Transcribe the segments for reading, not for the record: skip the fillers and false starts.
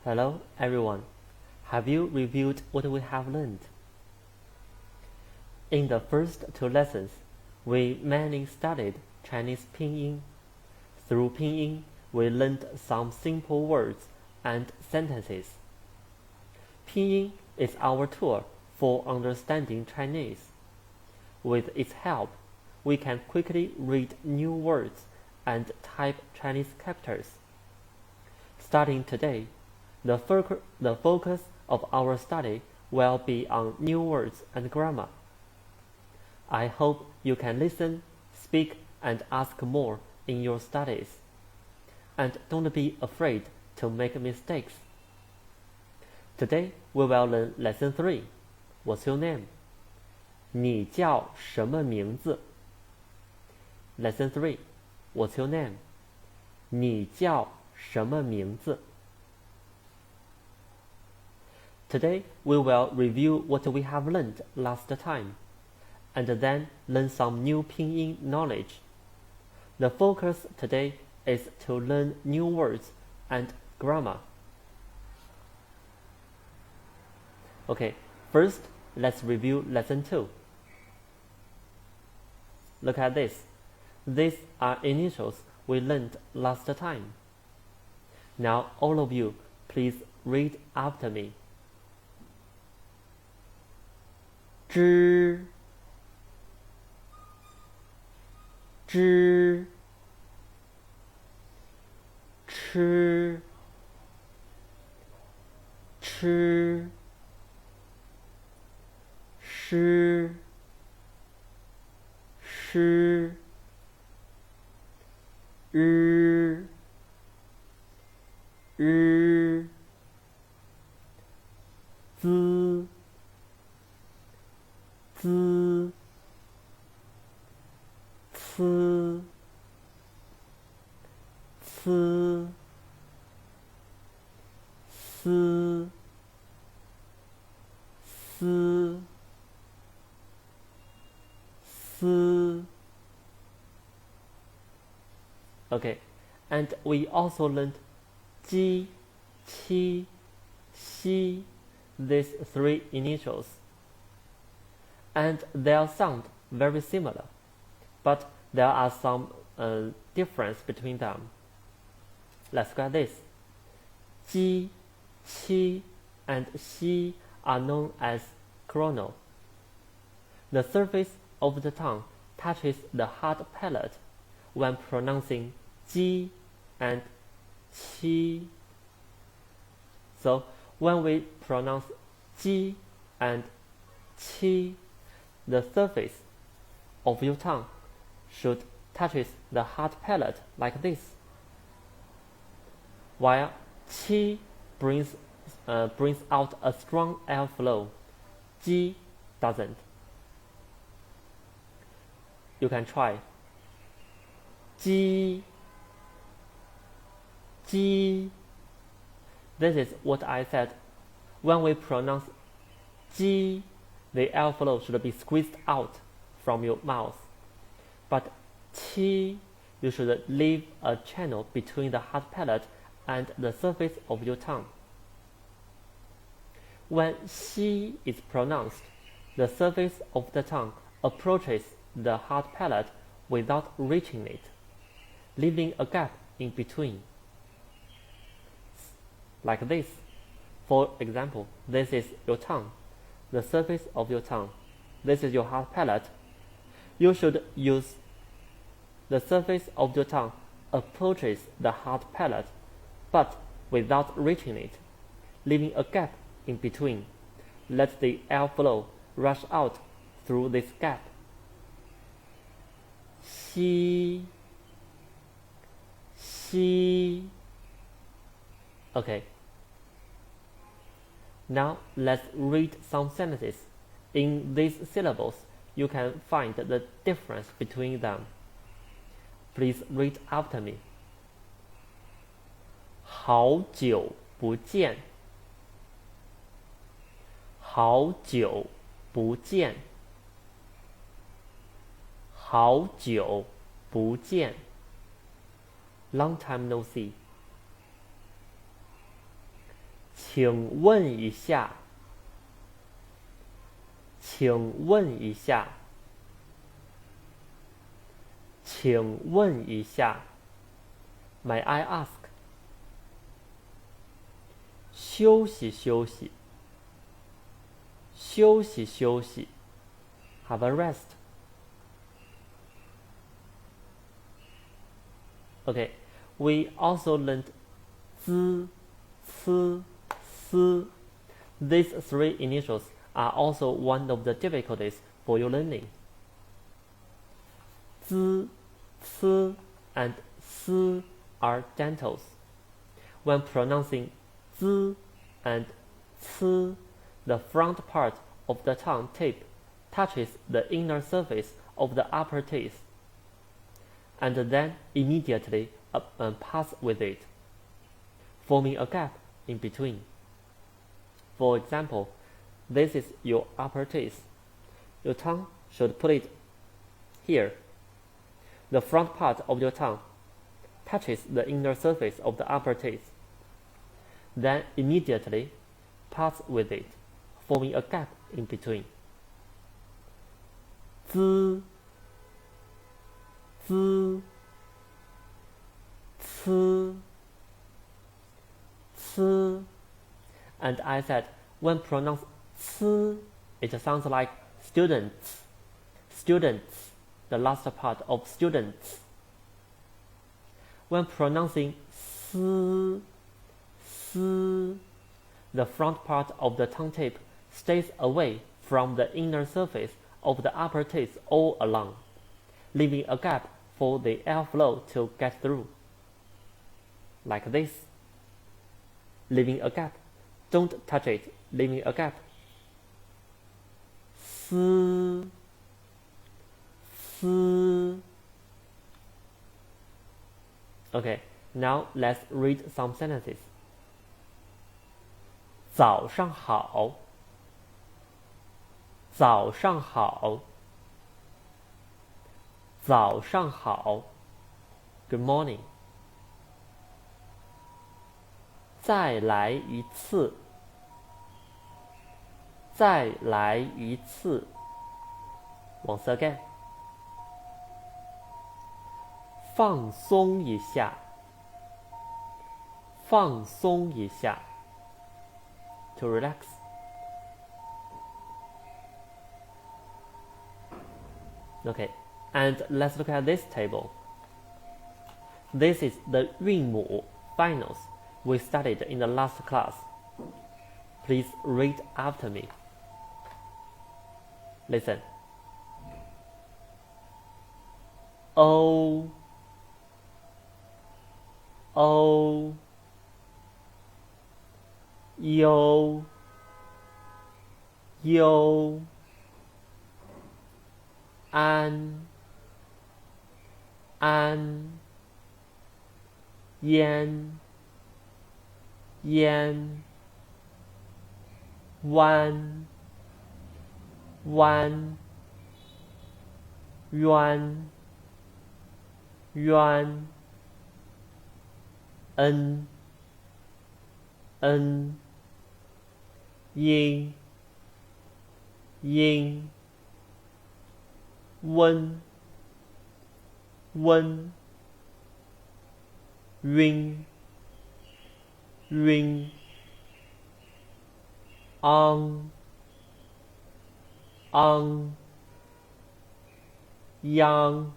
Hello, everyone. Have you reviewed what we have learned? In the first two lessons, we mainly studied Chinese pinyin. Through pinyin, we learned some simple words and sentences. Pinyin is our tool for understanding Chinese. With its help, we can quickly read new words and type Chinese characters. Starting today, the focus of our study will be on new words and grammar. I hope you can listen, speak, and ask more in your studies. And don't be afraid to make mistakes. Today we will learn Lesson 3. What's your name? 你叫什么名字? Lesson 3. What's your name? 你叫什么名字? Today we will review what we have learned last time, and then learn some new pinyin knowledge. The focus today is to learn new words and grammar. Okay, first let's review Lesson 2. Look at this. These are initials we learned last time. Now all of you, please read after me. 知 知 吃 吃 诗 诗 日 日 资 资 呲 呲 丝 丝 丝 Okay, and we also learned 鸡 qi 西 these three initials, and their sound very similar, but there are some difference between them. Let's look at this. 鸡 qi and xi are known as coronal. The surface of the tongue touches the hard palate when pronouncing 鸡 and qi. So when we pronounce 鸡 and qi, the surface of your tongue should touches the hard palate like this, while qi brings out a strong airflow. Ji doesn't. You can try. Ji, ji. This is what I said. When we pronounce ji, the airflow should be squeezed out from your mouth. But qi, you should leave a channel between the hard palate and the surface of your tongue. When xi is pronounced, the surface of the tongue approaches the hard palate without reaching it, leaving a gap in between. Like this. For example, this is your tongue, the surface of your tongue. This is your hard palate. You should use the surface of your tongue approaches the hard palate, but without reaching it, leaving a gap in between. Let the airflow rush out through this gap. Xi, xi. Okay. Now let's read some sentences. In these syllables, you can find the difference between them. Please read after me. 好久不见，好久不见，好久不见。Long time no see. 请问一下，请问一下，请问一下 ，May I ask？ 休息休息，休息休息 ，Have a rest。Okay, we also learned z, c, s. These three initials are also one of the difficulties for your learning. Z, c, and s are dentals. When pronouncing z and c, the front part of the tongue tip touches the inner surface of the upper teeth, and then immediately pass with it, forming a gap in between. For example, this is your upper teeth. Your tongue should put it here. The front part of your tongue touches the inner surface of the upper teeth, then immediately pass with it, forming a gap in between. Z, z, c, c. And I said, when pronounced c, it sounds like students, students, the last part of students. When pronouncing s, s, the front part of the tongue tip stays away from the inner surface of the upper teeth all along, leaving a gap for the airflow to get through. Like this. Leaving a gap. Don't touch it, leaving a gap. S, s. Okay, now let's read some sentences. 早上好，早上好，早上好 ，Good morning。再来一次，再来一次 ，Once again。放松一下，放松一下 ，to relax。Okay, and let's look at this table. This is the 韵母 finals we studied in the last class. Please read after me. Listen. O, O, yo, yo, an, yan, yan, wan, yuan, en, yin, wen, ring, on, yang,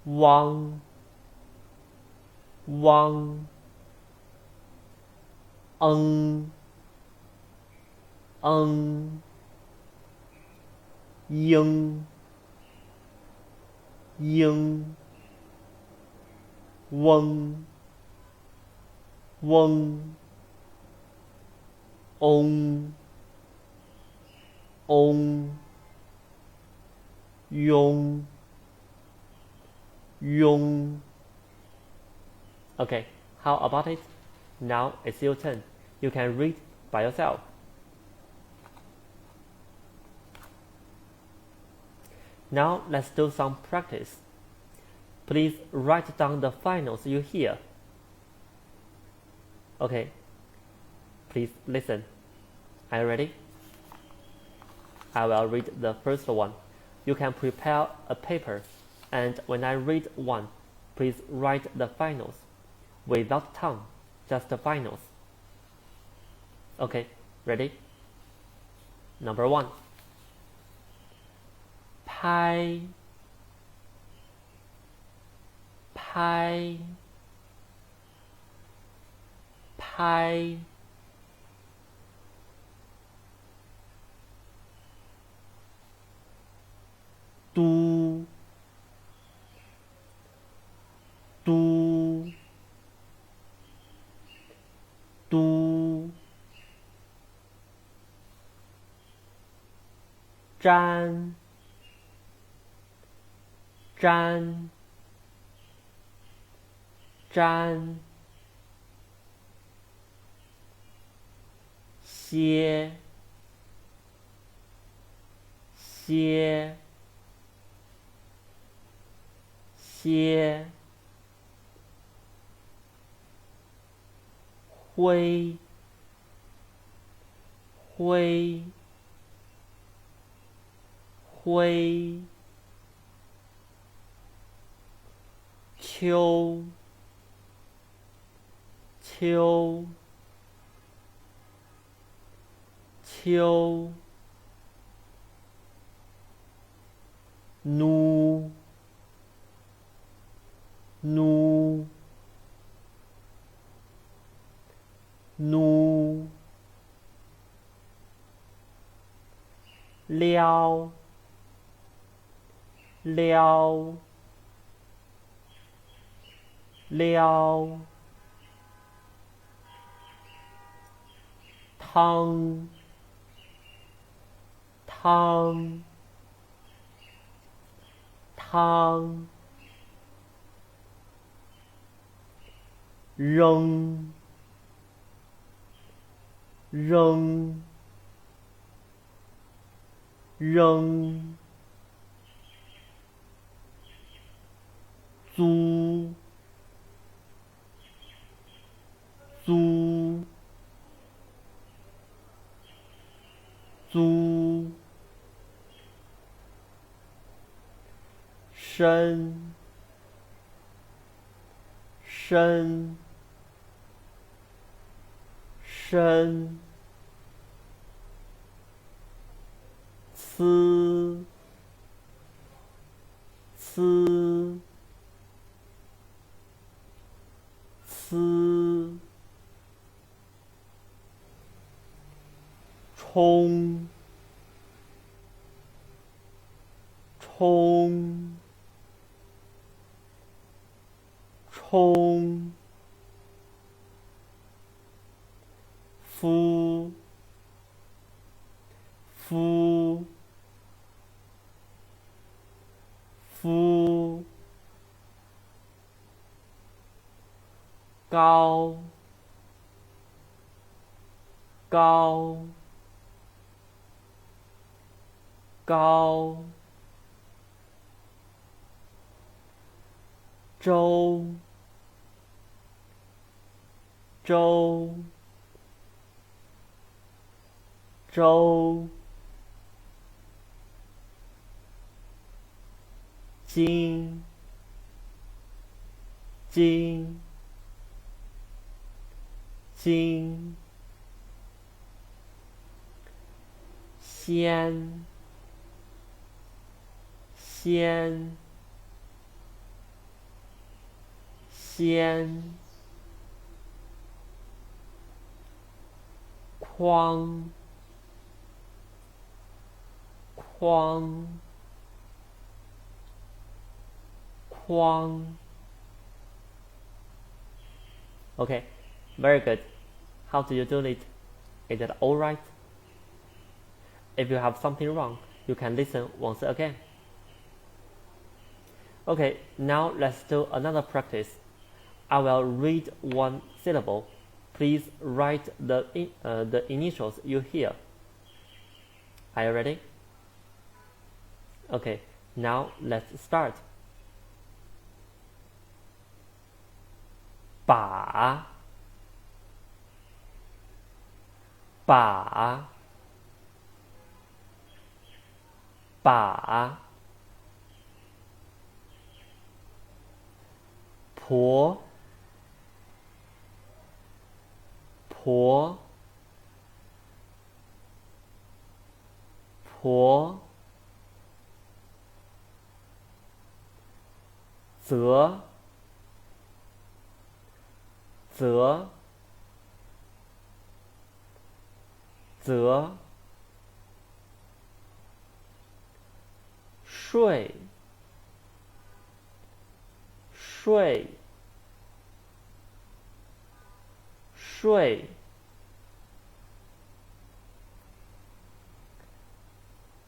wang, ying, weng, ong, yong. Okay, how about it? Now it's your turn. You can read by yourself. Now let's do some practice. please write down the finals you hear. Okay, please listen. Are you ready? I will read the first one. You can prepare a paper, and when I read one, please write the finals. Without tongue, just the finals. Okay, ready? Number 1. 拍 拍 拍 嘟 嘟 嘟 沾 沾 沾 歇 歇 歇 灰 灰 灰 秋 秋 秋 nu nu nu 撩 撩 撩 汤 汤 汤 扔 扔 扔 租 租 租 深 深 深 呲 呲 呲 冲 冲 冲 敷 敷 敷 高 高 高 周 周 周 金 金 金 鲜 鲜 鲜 框 框 框 Okay, very good. How do you do it? Is it alright? If you have something wrong, you can listen once again. Okay, now let's do another practice. I will read one syllable. Please write the initials you hear. Are you ready? Okay, now let's start. 把，把，把，婆，婆，婆，则，则，则，睡，睡，睡，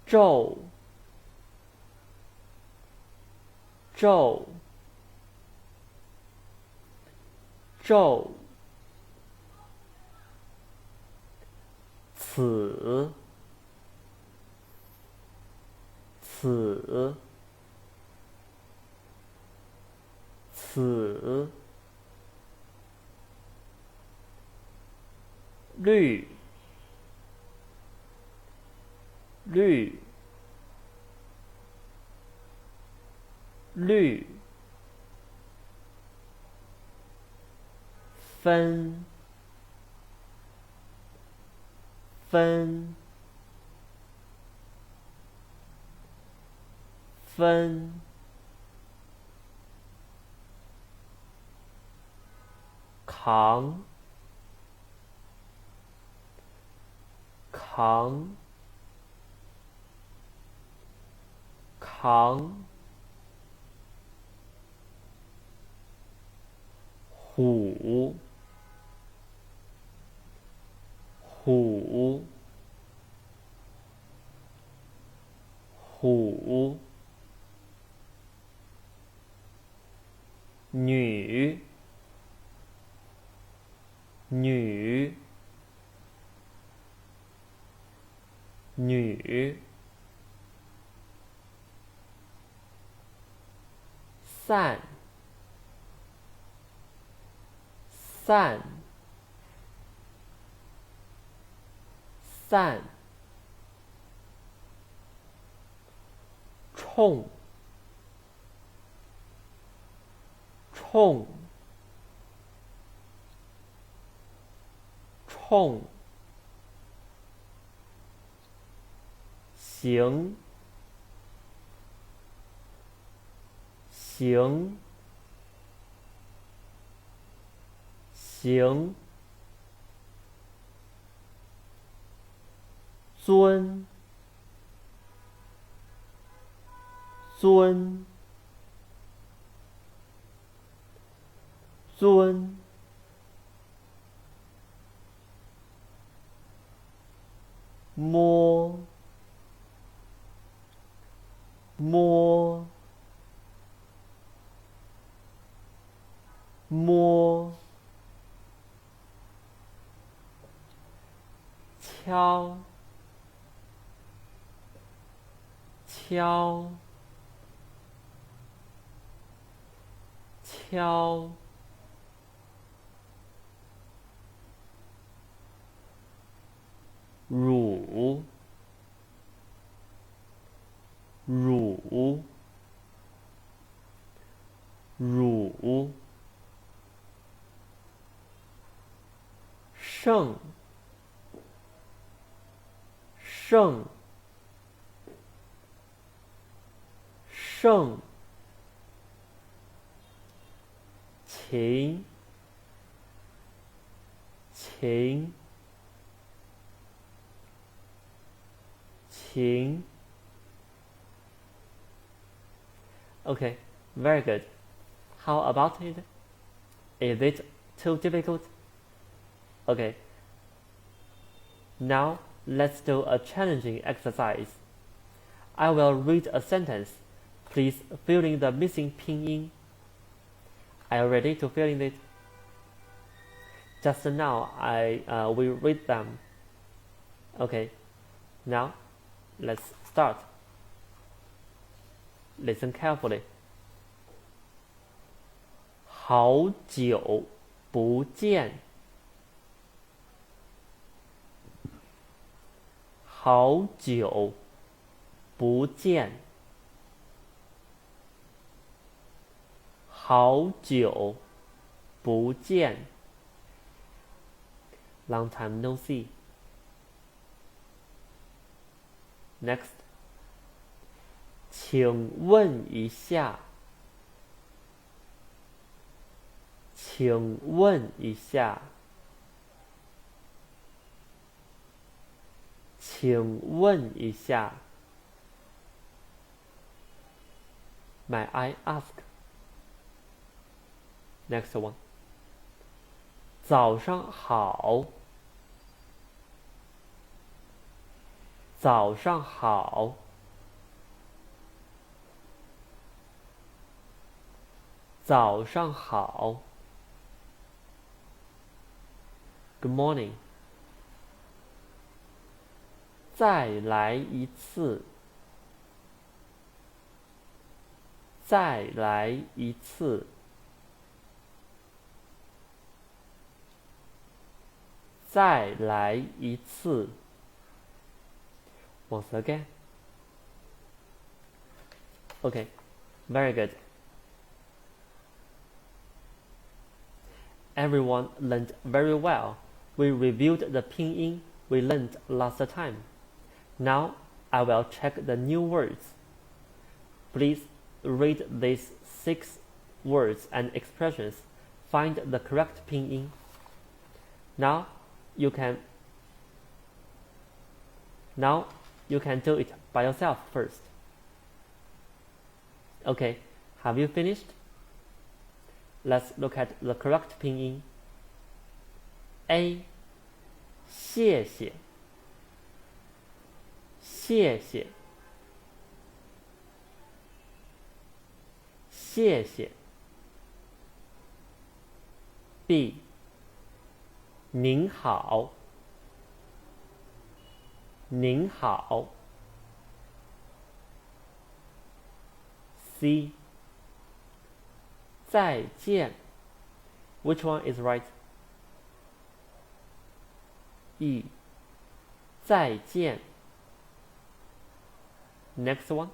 皱，皱，皱，此，此，此，绿，绿，绿，分，分，分，扛，扛，扛，虎，虎，虎，女，女，女，散，散，散，冲，冲，冲，行，行，行，尊，尊，尊，摸，摸，摸，敲，敲，敲，乳，乳，乳，胜，胜，胜，琴，琴，琴。Okay, very good. How about it? Is it too difficult? Okay. Now let's do a challenging exercise. I will read a sentence. Please fill in the missing pinyin. Are you ready to fill in it? Just now I will read them. Okay. Now let's start. Listen carefully. 好久不见，好久不见，好久不见 ，long time no see. Next， 请问一下，请问一下，请问一下 ，May I ask? Next one， 早上好，早上好，早上好 ，Good morning。再来一次，再来一次，再来一次。Once again. Okay, very good. Everyone learned very well. We reviewed the pinyin we learned last time. Now I will check the new words. Please read these 6 words and expressions. Find the correct pinyin. Now you can do it by yourself first. Okay, have you finished? Let's look at the correct pinyin. A. 谢谢，谢谢，谢谢。B. 您好，您好。C. 再见。Which one is right? E. 再见。Next one.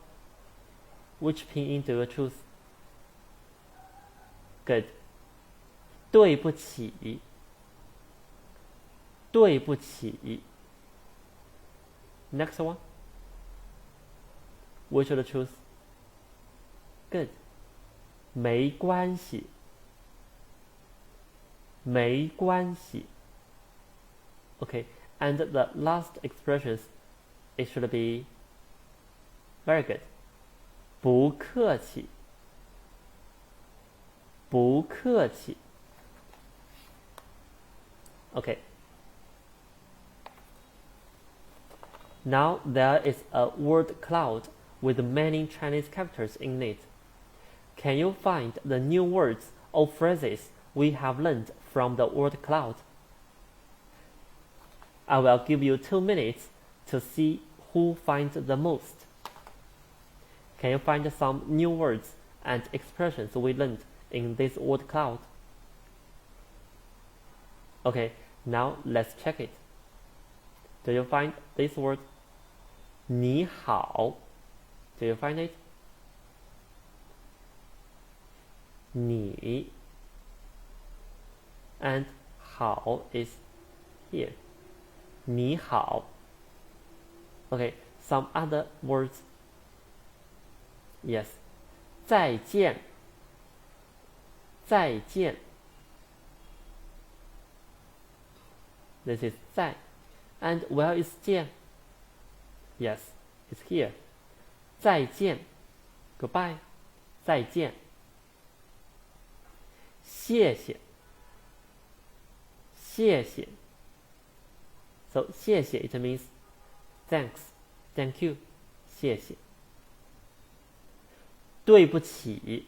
Which pinyin do you choose? Good. 对不起，对不起。Next one. Which should choose? Good. 没关系，没关系。Okay, and the last expressions, it should be very good. 不客气，不客气。Okay. Now there is a word cloud with many Chinese characters in it. Can you find the new words or phrases we have learned from the word cloud? I will give you 2 minutes to see who finds the most. Can you find some new words and expressions we learned in this word cloud? Okay, now let's check it. Do you find this word? 你好. Do you find it? 你 and 好 is here. 你好. Okay, some other words. Yes. 再见. 再见. This is 在. And where is 见? Yes, it's here. 再见. Goodbye. 再见. 谢谢，谢谢。So 谢谢 it means thanks, thank you, 谢谢。对不起，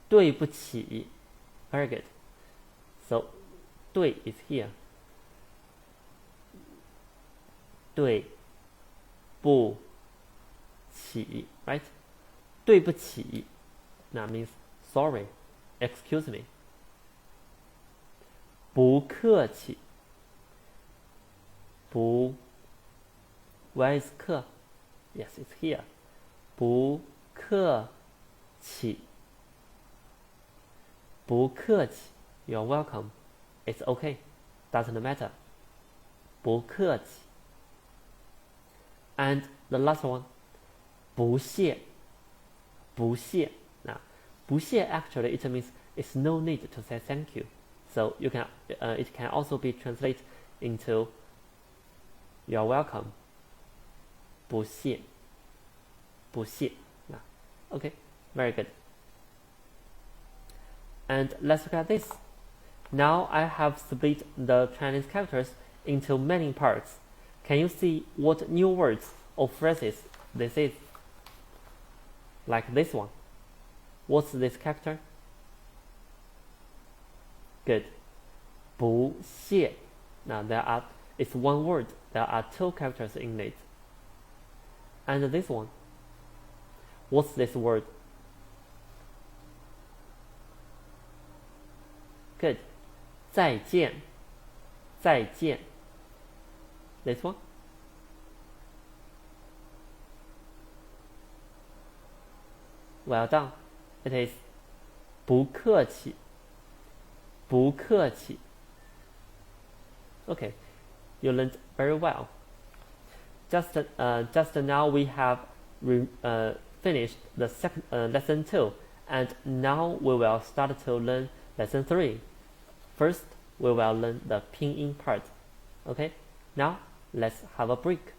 对不起。Very good. So 对 is here. 对不起 right? 对不起 that means sorry, excuse me. 不客气。Where is 客 ？Yes, it's here. 不客气。不客气。You're welcome. It's okay. Doesn't matter. 不客气。And the last one, 不谢。不谢。Now, 不谢 actually it means it's no need to say thank you. So you can it can also be translated into you're welcome. 不谢。不谢。Now, okay, very good. And let's look at this. Now I have split the Chinese characters into many parts. Can you see what new words or phrases this is? Like this one. What's this character? Good. 不谢. Now it's one word. There are two characters in it. And this one. What's this word? Good. 再见。再见。This one. Well done. It is 不客气。不客气。Okay, you learned very well. Just now we have finished the second lesson 2, and now we will start to learn lesson 3. First, we will learn the pinyin part. Okay, now let's have a break.